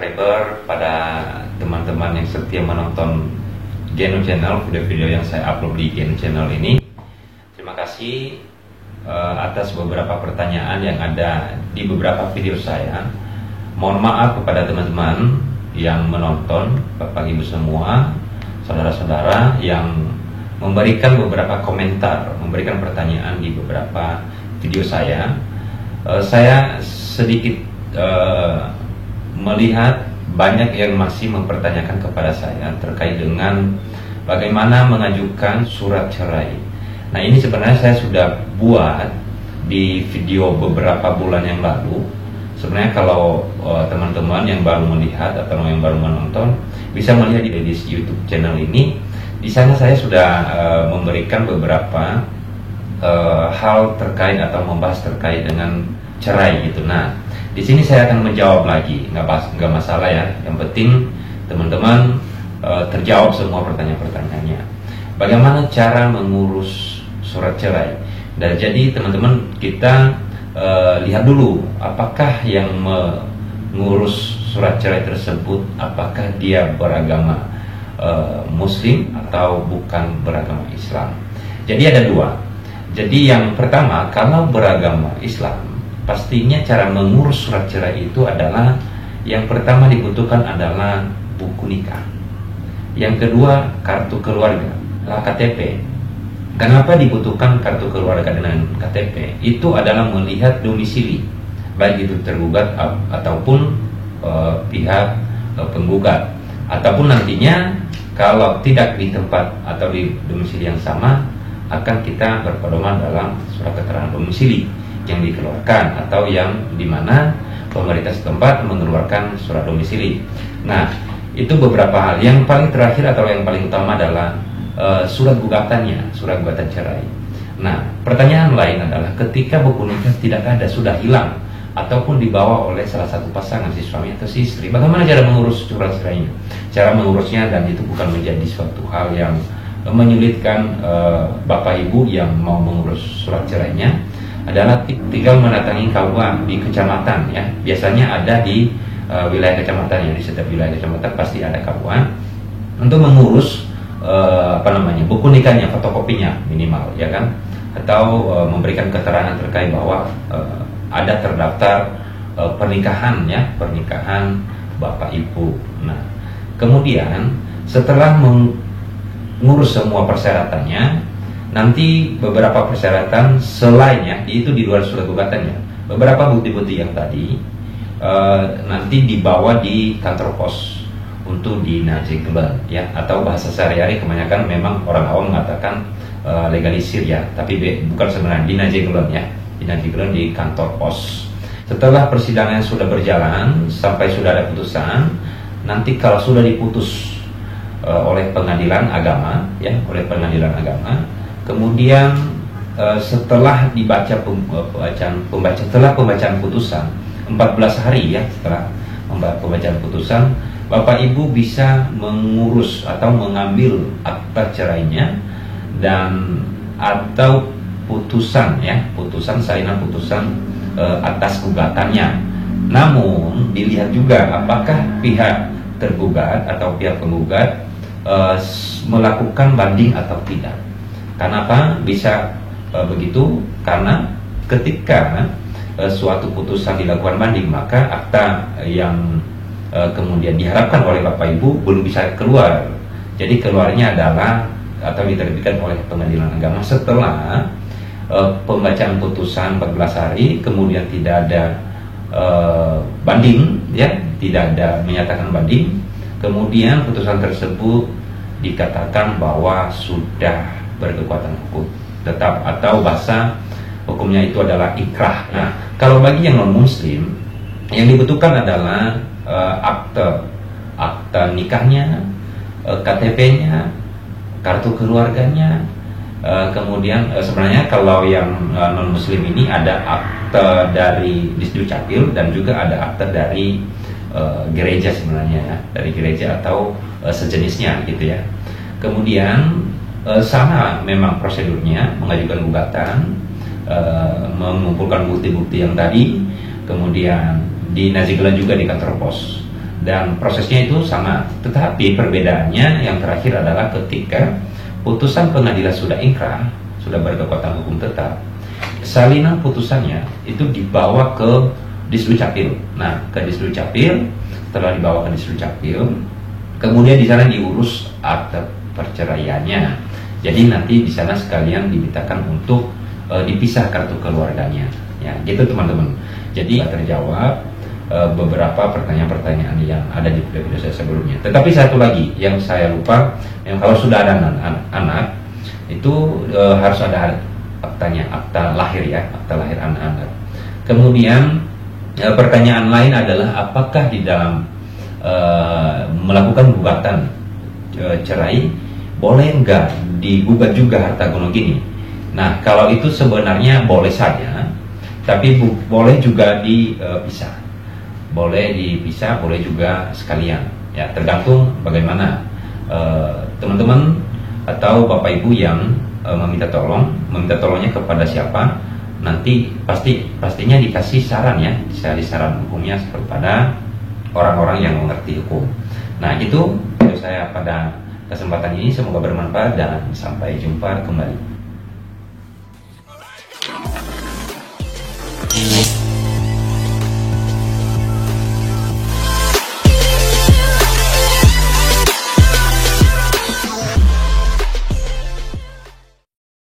subscriber, pada teman-teman yang setia menonton Geno Channel, video-video yang saya upload di Geno Channel ini. Terima kasih atas beberapa pertanyaan yang ada di beberapa video saya. Mohon maaf kepada teman-teman yang menonton, Bapak Ibu semua, saudara-saudara yang memberikan beberapa komentar, memberikan pertanyaan di beberapa video saya. Saya sedikit melihat banyak yang masih mempertanyakan kepada saya terkait dengan bagaimana mengajukan surat cerai. Nah, ini sebenarnya saya sudah buat di video beberapa bulan yang lalu. Sebenarnya kalau teman-teman yang baru melihat atau yang baru menonton bisa melihat di YouTube channel ini. Di sana saya sudah memberikan beberapa hal terkait atau membahas terkait dengan cerai gitu. Nah, di sini saya akan menjawab lagi, nggak masalah ya. Yang penting teman-teman terjawab semua pertanyaan-pertanyaannya. Bagaimana cara mengurus surat cerai? Dan jadi teman-teman kita lihat dulu apakah yang mengurus surat cerai tersebut, apakah dia beragama Muslim atau bukan beragama Islam. Jadi ada dua. Jadi yang pertama, kalau beragama Islam, pastinya cara mengurus surat cerai itu adalah yang pertama dibutuhkan adalah buku nikah. Yang kedua, kartu keluarga, KTP. Kenapa dibutuhkan kartu keluarga dengan KTP? Itu adalah melihat domisili, baik itu tergugat ataupun pihak penggugat, ataupun nantinya kalau tidak di tempat atau di domisili yang sama, akan kita berpedoman dalam surat keterangan domisili yang dikeluarkan atau yang dimana pemerintah setempat mengeluarkan surat domisili. Nah, itu beberapa hal. Yang paling terakhir atau yang paling utama adalah surat gugatannya, surat gugatan cerai. Nah, pertanyaan lain adalah ketika buku nikah tidak ada, sudah hilang ataupun dibawa oleh salah satu pasangan, si suami atau si istri, bagaimana cara mengurus surat cerainya? Cara mengurusnya, dan itu bukan menjadi suatu hal yang menyulitkan Bapak Ibu yang mau mengurus surat cerainya, adalah tinggal mendatangi KUA di kecamatan ya. Biasanya ada di wilayah kecamatan ya, di setiap wilayah kecamatan pasti ada KUA untuk mengurus buku nikahnya, fotokopinya minimal ya kan, atau memberikan keterangan terkait bahwa ada terdaftar pernikahan ya, pernikahan Bapak Ibu. Nah, kemudian setelah mengurus semua persyaratannya, nanti beberapa persyaratan selainnya itu di luar surat gugatannya, beberapa bukti-bukti yang tadi nanti dibawa di kantor pos untuk dinajiglan ya, atau bahasa sehari-hari kebanyakan memang orang awam mengatakan legalisir ya, tapi bukan sebenarnya dinajiglan ya, dinajiglan di kantor pos. Setelah persidangan sudah berjalan sampai sudah ada putusan, nanti kalau sudah diputus oleh pengadilan agama ya, oleh pengadilan agama, kemudian setelah dibaca pembacaan putusan 14 hari ya, setelah pembacaan putusan, Bapak Ibu bisa mengurus atau mengambil akta cerainya dan atau putusan ya, putusan salinan putusan atas gugatannya. Namun dilihat juga apakah pihak tergugat atau pihak penggugat melakukan banding atau tidak. Kenapa bisa begitu? Karena ketika suatu putusan dilakukan banding, maka akta yang kemudian diharapkan oleh Bapak Ibu belum bisa keluar. Jadi keluarnya adalah atau diterbitkan oleh pengadilan agama setelah pembacaan putusan 14 hari, kemudian tidak ada banding ya, tidak ada menyatakan banding, kemudian putusan tersebut dikatakan bahwa sudah berkekuatan hukum tetap, atau bahasa hukumnya itu adalah ikrah. Nah, kalau bagi yang non muslim, yang dibutuhkan adalah akte nikahnya, KTP-nya, kartu keluarganya, kemudian sebenarnya kalau yang non muslim ini ada akte dari Disdukcapil dan juga ada akte dari gereja sebenarnya ya, dari gereja atau sejenisnya gitu ya. Kemudian sama memang prosedurnya, mengajukan gugatan, mengumpulkan bukti-bukti yang tadi, kemudian dinajiglan juga di kantor pos. dan prosesnya itu sama. Tetapi perbedaannya yang terakhir adalah ketika putusan pengadilan sudah inkrah, sudah berkekuatan hukum tetap, salinan putusannya itu dibawa ke Disdukcapil. Nah, ke Disdukcapil, setelah dibawa ke Disdukcapil, kemudian di sana diurus akte perceraiannya. Jadi nanti di sana sekalian dimintakan untuk dipisah kartu keluarganya. Ya, gitu teman-teman. Jadi terjawab beberapa pertanyaan-pertanyaan yang ada di video saya sebelumnya. Tetapi satu lagi yang saya lupa, yang kalau sudah ada anak itu harus ada akta lahir ya, akta lahir anak-anak. Kemudian pertanyaan lain adalah apakah di dalam melakukan gugatan cerai boleh enggak digugat juga harta gonogini? Nah, kalau itu sebenarnya boleh saja, tapi boleh juga dipisah. Boleh dipisah, boleh juga sekalian. Ya, tergantung bagaimana teman-teman atau Bapak Ibu yang meminta tolongnya kepada siapa. Nanti pastinya dikasih saran ya, saran hukumnya kepada orang-orang yang mengerti hukum. Nah, itu video saya pada kesempatan ini, semoga bermanfaat dan sampai jumpa kembali.